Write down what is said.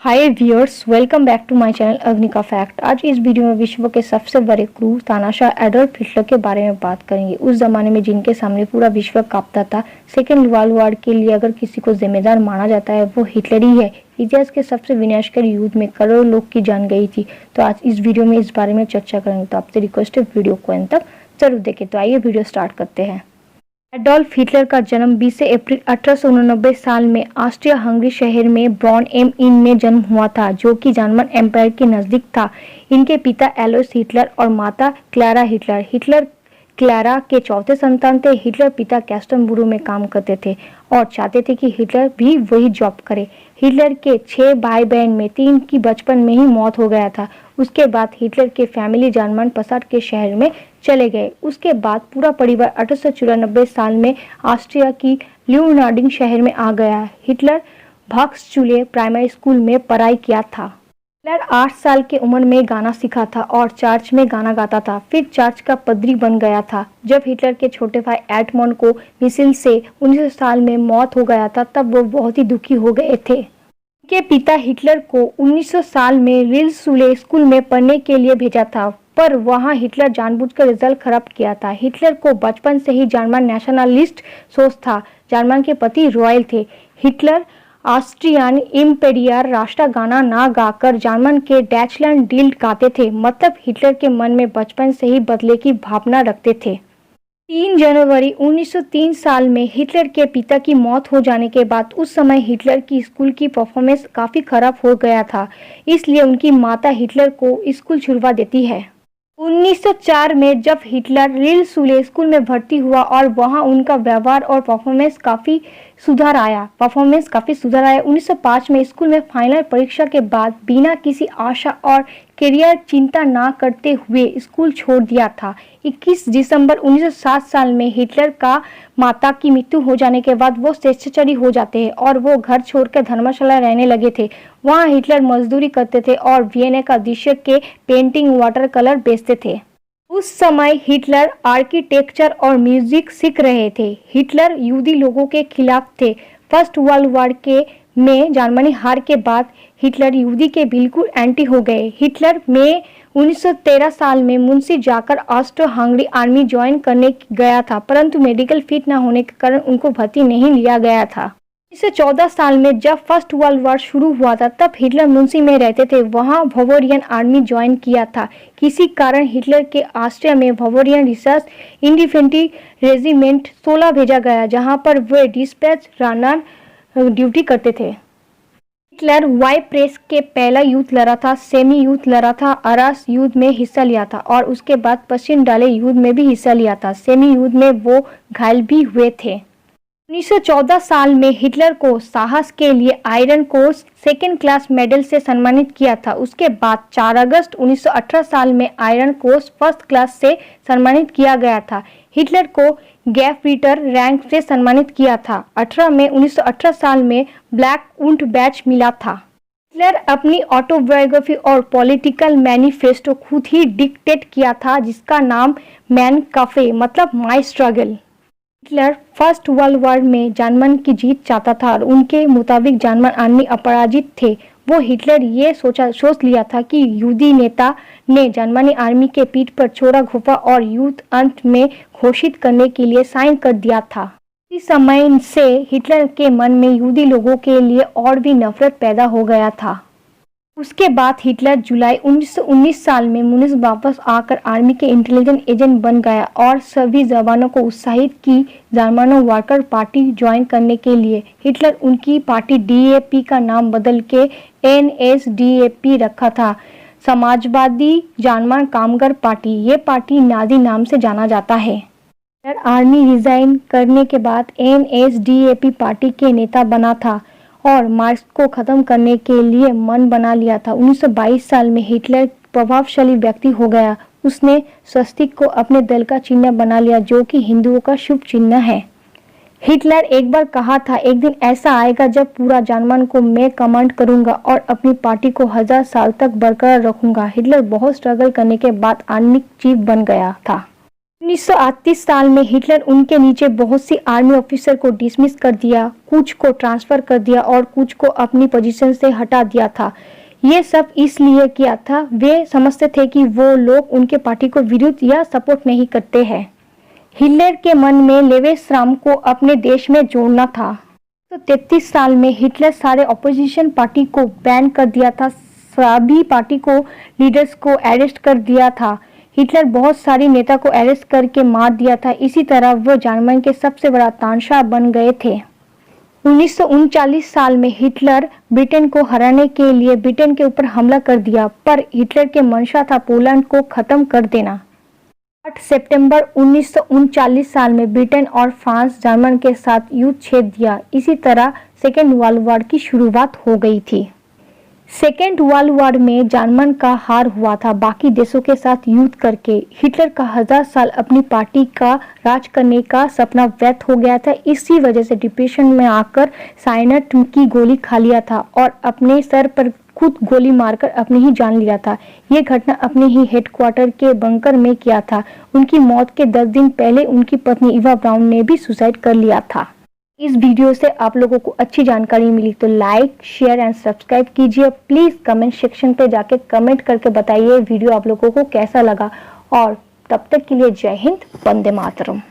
Hi viewers, welcome back to my channel Agnika fact. आज इस video में विश्व के सबसे बड़े क्रूर तानाशाह एडोल्फ हिटलर के बारे में बात करेंगे। उस जमाने में जिनके सामने पूरा विश्व कांपता था। सेकेंड वर्ल्ड वॉर के लिए अगर किसी को जिम्मेदार माना जाता है वो हिटलर ही है। इतिहास के सबसे विनाशकारी युद्ध में करोड़ों लोग की जान गई थी। तो आज इस वीडियो में इस बारे में चर्चा करेंगे। तो आपसे रिक्वेस्ट है वीडियो को अंत तक जरूर देखें। तो आइए वीडियो स्टार्ट करते हैं। एडोल्फ हिटलर का जन्म 20 अप्रैल 1889 साल में ऑस्ट्रिया हंगरी शहर में ब्रॉन एम इन में जन्म हुआ था, जो कि जर्मन एम्पायर के नजदीक था। इनके पिता एलोइस हिटलर और माता क्लारा हिटलर। हिटलर क्लारा के चौथे संतान थे। हिटलर पिता कैस्टनबुरो में काम करते थे और चाहते थे कि हिटलर भी वही जॉब करे। हिटलर के 6 भाई बहन में 3 की बचपन में ही मौत हो गया था। उसके बाद हिटलर के फैमिली जर्मन पसार के शहर में चले गए। उसके बाद पूरा परिवार 1894 साल में ऑस्ट्रिया की ल्यूनार्डिंग शहर में आ गया। हिटलर भाक्सचुले प्राइमरी स्कूल में पढ़ाई किया था। हिटलर 8 साल की उम्र में गाना सीखा था और चर्च में गाना गाता था। फिर चर्च का पादरी बन गया था। जब हिटलर के छोटे भाई एडमंड को मिसाइल से 1900 साल में मौत हो गया था, तब वो बहुत ही दुखी हो गए थे। उनके पिता हिटलर को 1900 साल में रिल्सुले स्कूल में पढ़ने के लिए भेजा था, पर वहां हिटलर जानबूझकर रिजल्ट खराब किया था। हिटलर को बचपन से ही जर्मन नेशनलिस्ट सोच था। जर्मन के पति रॉयल थे। हिटलर ऑस्ट्रियन इम्पेरियर राष्ट्रगाना ना गाकर जर्मन के डैचलैंड डील गाते थे। मतलब हिटलर के मन में बचपन से ही बदले की भावना रखते थे। 3 जनवरी 1903 साल में हिटलर के पिता की मौत हो जाने के बाद उस समय हिटलर की स्कूल की परफॉर्मेंस काफ़ी खराब हो गया था, इसलिए उनकी माता हिटलर को स्कूल छुड़वा देती है। 1904 में जब हिटलर रिल्सुले स्कूल में भर्ती हुआ और वहां उनका व्यवहार और परफॉर्मेंस काफ़ी सुधार आया। 1905 में स्कूल में फाइनल परीक्षा के बाद बिना किसी आशा और करियर चिंता ना करते हुए स्कूल छोड़ दिया था। 21 दिसंबर 1907 साल में हिटलर का माता की मृत्यु हो जाने के बाद वो स्वेच्छाचारी हो जाते हैं और वो घर छोड़कर धर्मशाला रहने लगे थे। वहाँ हिटलर मजदूरी करते थे और वियना का दृश्य के पेंटिंग वाटर कलर बेचते थे। उस समय हिटलर आर्किटेक्चर और म्यूजिक सीख रहे थे। हिटलर यहूदी लोगों के खिलाफ थे। फर्स्ट वर्ल्ड वॉर में जर्मनी हार के बाद हिटलर यहूदी के बिल्कुल एंटी हो गए। हिटलर में 1913 साल में मुंशी जाकर ऑस्ट्रो हंगरी आर्मी ज्वाइन करने गया था, परंतु मेडिकल फिट न होने के कारण उनको भर्ती नहीं लिया गया था। 1914 साल में जब फर्स्ट वर्ल्ड वॉर शुरू हुआ था, तब हिटलर मुंशी में रहते थे। वहां बावेरियन आर्मी ज्वाइन किया था। किसी कारण हिटलर के ऑस्ट्रिया में बावेरियन रिसर्च इन्फेंट्री रेजिमेंट 16 भेजा गया, जहां पर वे डिस्पैच रनर ड्यूटी करते थे। हिटलर वाई प्रेस के पहला युद्ध लड़ा था, सेमी युद्ध लड़ा था, अरास युद्ध में हिस्सा लिया था और उसके बाद पश्चिम डाले युद्ध में भी हिस्सा लिया था। सेमी युद्ध में वो घायल भी हुए थे। 1914 साल में हिटलर को साहस के लिए iron course second class medal से सम्मानित किया था। उसके बाद 4 अगस्त 1918 साल में आयरन कोर्स फर्स्ट क्लास से सम्मानित किया गया था। हिटलर को गैफरीटर रैंक से सम्मानित किया था। 18 मई 1918 साल में ब्लैक वुड बैच मिला था। हिटलर अपनी ऑटोबायोग्राफी और पॉलिटिकल मैनिफेस्टो खुद ही डिक्टेट किया था, जिसका नाम मैन काफे मतलब माई struggle. Hitler first world war में जर्मन की जीत चाहता था और उनके मुताबिक जर्मन आर्मी अपराजित थे। वो हिटलर ये सोच लिया था कि यहूदी नेता ने जर्मनी आर्मी के पीठ पर छोड़ा घोपा और युद्ध अंत में घोषित करने के लिए साइन कर दिया था। इस समय से हिटलर के मन में यहूदी लोगों के लिए और भी नफरत पैदा हो गया था। उसके बाद हिटलर जुलाई 1919 साल में मुनिस वापस आकर आर्मी के इंटेलिजेंस एजेंट बन गया और सभी जवानों को उत्साहित की जर्मनो वर्कर पार्टी ज्वाइन करने के लिए। हिटलर उनकी पार्टी डीएपी का नाम बदल के एनएसडीएपी रखा था, समाजवादी जर्मन कामगार पार्टी। ये पार्टी नाजी नाम से जाना जाता है। हिटलर आर्मी रिजाइन करने के बाद एनएसडीएपी पार्टी के नेता बना था और मार्क्स को खत्म करने के लिए मन बना लिया था। 1922 साल में हिटलर प्रभावशाली व्यक्ति हो गया। उसने स्वस्तिक को अपने दल का चिन्ह बना लिया, जो कि हिंदुओं का शुभ चिन्ह है। हिटलर एक बार कहा था, एक दिन ऐसा आएगा जब पूरा जर्मन को मैं कमांड करूंगा और अपनी पार्टी को 1000 साल तक बरकरार रखूंगा। हिटलर बहुत स्ट्रगल करने के बाद आर्मी चीफ बन गया था। 1938 साल में हिटलर उनके नीचे बहुत सी आर्मी ऑफिसर को डिसमिस कर दिया, कुछ को ट्रांसफर कर दिया और कुछ को अपनी पोजीशन से हटा दिया था। ये सब इसलिए किया था, वे समझते थे कि वो लोग उनके पार्टी को विरुद्ध या सपोर्ट नहीं करते हैं। हिटलर के मन में लेवेश्राम को अपने देश में जोड़ना था। तो 33 साल में हिटलर सारे ऑपोजिशन पार्टी को बैन कर दिया था, सभी पार्टी को लीडर्स को अरेस्ट कर दिया था। हिटलर बहुत सारी नेता को अरेस्ट करके मार दिया था। इसी तरह वो जर्मन के सबसे बड़ा तानाशाह बन गए थे। 1939 साल में हिटलर ब्रिटेन को हराने के लिए ब्रिटेन के ऊपर हमला कर दिया, पर हिटलर के मंशा था पोलैंड को खत्म कर देना। 8 सितंबर 1939 साल में ब्रिटेन और फ्रांस जर्मन के साथ युद्ध छेड़ दिया। इसी तरह सेकेंड वर्ल्ड वॉर की शुरुआत हो गई थी। सेकेंड वर्ल्ड वॉर में जर्मन का हार हुआ था बाकी देशों के साथ युद्ध करके। हिटलर का 1000 साल अपनी पार्टी का राज करने का सपना व्यर्थ हो गया था। इसी वजह से डिप्रेशन में आकर साइनट की गोली खा लिया था और अपने सर पर खुद गोली मारकर अपनी ही जान लिया था। ये घटना अपने ही हेडक्वार्टर के बंकर में किया था। उनकी मौत के 10 दिन पहले उनकी पत्नी इवा ब्राउन ने भी सुसाइड कर लिया था। इस वीडियो से आप लोगों को अच्छी जानकारी मिली तो लाइक, शेयर एंड सब्सक्राइब कीजिए। प्लीज कमेंट सेक्शन पे जाके कमेंट करके बताइए वीडियो आप लोगों को कैसा लगा। और तब तक के लिए जय हिंद, वंदे मातरम।